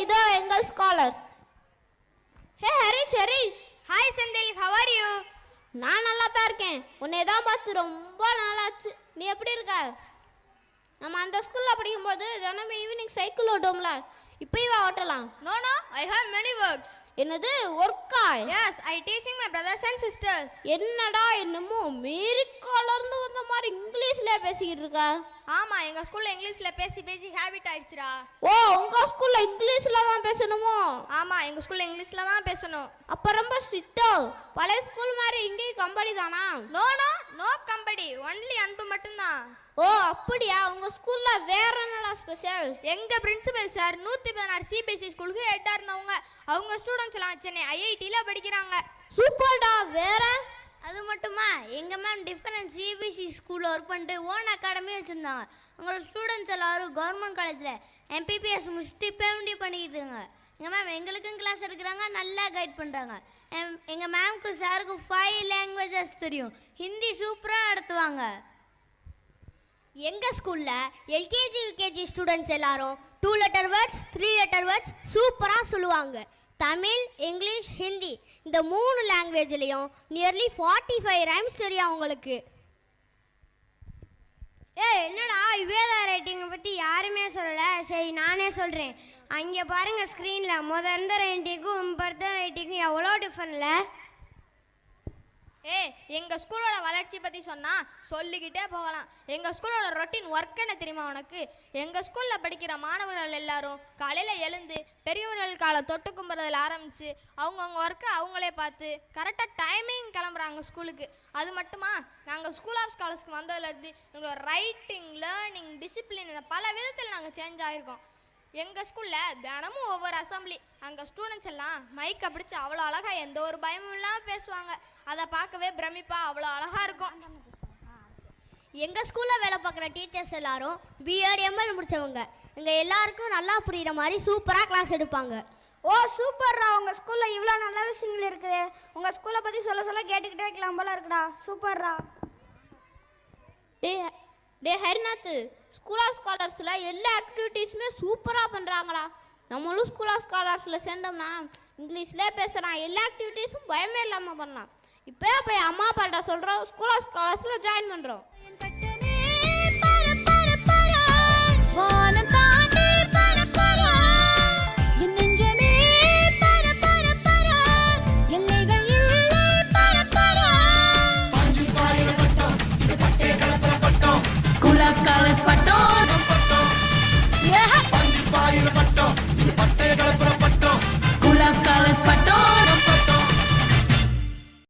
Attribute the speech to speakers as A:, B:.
A: இதோ எங்கள் scholars. Hey Harish Harish.
B: Hi Senthil, how are you?
A: நான் நல்லா தான் இருக்கேன். உன்னை தான் பார்த்து ரொம்ப நாளாச்சு. நீ எப்படி இருக்க? நம்ம அந்த ஸ்கூலில் படிக்கும்போது தினமும் ஈவினிங் சைக்கிள் ஓட்டுவோம்ல, இப்போயும் ஓட்டலாம்.
B: No, no, I have many works.
A: என்னது ஒர்க்கா?
B: Yes, I teaching my brothers and sisters.
A: என்னடா என்னமோ அமெரிக்கால இருந்து வந்த மாதிரி இங்கிலீஷ்ல பேசிக்கிட்டு இருக்க?
B: ஆமா, எங்க ஸ்கூல்ல இங்கிலீஷ்ல பேசி பேசி ஹேபிட் ஆயிடுச்சுடா.
A: ஓ, உங்க ஸ்கூல்ல இங்கிலீஷ்ல தான் பேசணுமோ?
B: ஆமா, எங்க ஸ்கூல்ல இங்கிலீஷ்ல தான் பேசணும்.
A: அப்ப ரொம்ப ஸ்ட்ரிக்ட்டோ? பழைய ஸ்கூல் மாதிரி இங்கேயும் கம்பெனி தானா?
B: No, no, no company, only அன்பு மட்டும்தான்.
A: ஓ அப்படியா? உங்க ஸ்கூல்ல வேற என்னடா ஸ்பெஷல்?
B: எங்க பிரின்சிபல் சார் 116 சிபிஎஸ்சி ஸ்கூலுக்கு ஹெட்டா இருந்தவங்க. அவங்க ஸ்டூடெண்ட்ஸ் எல்லாம் சென்னை ஐஐடில படிக்கிறாங்க.
A: சூப்பர்டா. வேற?
C: அது மட்டுமா, எங்கள் மேம் டிஃபரெண்ட் சிபிஎஸ்சி ஸ்கூலில் ஒர்க் பண்ணிட்டு ஓன் அகாடமி வச்சுருந்தாங்க. அவங்களோட ஸ்டூடெண்ட்ஸ் எல்லோரும் கவர்மெண்ட் காலேஜில் எம்பிபிஎஸ் முடிச்சுட்டு பேமெண்டி பண்ணிக்கிட்டு இருக்காங்க. எங்கள் மேம் எங்களுக்கும் கிளாஸ் எடுக்கிறாங்க, நல்லா கைட் பண்ணுறாங்க. எங்கள் மேம்க்கு சாருக்கு 5 லாங்குவேஜஸ் தெரியும். ஹிந்தி சூப்பராக நடத்துவாங்க.
D: எங்கள் ஸ்கூலில் எல்கேஜி யூகேஜி ஸ்டூடெண்ட்ஸ் எல்லாரும் 2 லெட்டர் வேர்ட்ஸ் 3 லெட்டர் வேர்ட்ஸ் சூப்பராக சொல்லுவாங்க. தமிழ், இங்கிலீஷ், ஹிந்தி இந்த 3 லாங்குவேஜ்லேயும் நியர்லி 45 ரைம்ஸ் தெரியும் அவங்களுக்கு.
C: என்னடா வேதா ரைட்டிங்கை பற்றி யாருமே சொல்லலை. சரி நானே சொல்கிறேன். அங்கே பாருங்கள் ஸ்க்ரீனில் இருந்த ரைட்டிங்கும் இப்போ இருந்த ரைட்டிங்கும் எவ்வளோ டிஃப்ரெண்ட்ல.
B: எங்க ஸ்கூலோட வளர்ச்சி பத்தி சொன்னா சொல்லிக்கிட்டே போகலாம். எங்க ஸ்கூலோட ரொட்டீன் ஒர்க் என்ன தெரியுமா உனக்கு? எங்க ஸ்கூல்ல படிக்கிற மாணவர்கள் எல்லாரும் காலையில எழுந்து பெரியவர்கள் காலை தொட்டு கும்புறதுல ஆரம்பிச்சு அவங்கவுங்க ஒர்க்கை அவங்களே பார்த்து கரெக்டாக டைமிங் கிளம்புறாங்க ஸ்கூலுக்கு. அது மட்டுமா, நாங்கள் ஸ்கூல் ஆஃப் ஸ்காலர்ஸ்க்கு வந்ததுலேருந்து எங்களோட ரைட்டிங், லேர்னிங், டிசிப்ளின் பல விதத்தில் நாங்கள் சேஞ்ச் ஆகிருக்கோம். எங்கள் ஸ்கூலில் தினமும் ஒவ்வொரு அசம்பிளி. அங்கே ஸ்டூடெண்ட்ஸ் எல்லாம் மைக்கை பிடிச்சி அவ்வளோ அழகாக எந்த ஒரு பயமும் இல்லாமல் பேசுவாங்க. அதை பார்க்கவே பிரமிப்பா அவ்வளோ அழகாக இருக்கும்.
D: எங்கள் ஸ்கூலில் வேலை பார்க்குற டீச்சர்ஸ் எல்லாரும் பிஎட் எம்எல் முடித்தவங்க. எங்கள் எல்லாருக்கும் நல்லா புரிகிற மாதிரி சூப்பராக கிளாஸ் எடுப்பாங்க.
C: ஓ சூப்பர்ரா, உங்கள் ஸ்கூலில் இவ்வளோ நல்ல விஷயங்கள் இருக்குது. உங்கள் ஸ்கூலை பற்றி சொல்ல கேட்டுக்கிட்டே இருக்கலாம் போல இருக்குடா. சூப்பர்ரா.
A: டே ஹரிநாத், ஸ்கூல் ஆஃப் ஸ்காலர்ஸில் எல்லா ஆக்டிவிட்டீஸுமே சூப்பராக பண்ணுறாங்களா? நம்மளும் ஸ்கூல் ஆஃப் ஸ்காலர்ஸில் சேர்ந்தோம்னா இங்கிலீஷ்லேயே பேசுகிறான், எல்லா ஆக்டிவிட்டீஸும் பயமே இல்லாமல் பண்ணலாம். இப்போ போய் அம்மா அப்பாட்ட சொல்கிறோம், ஸ்கூல் ஆஃப் ஸ்காலர்ஸில் ஜாயின் பண்ணுறோம்.
E: School of Scholars Patton.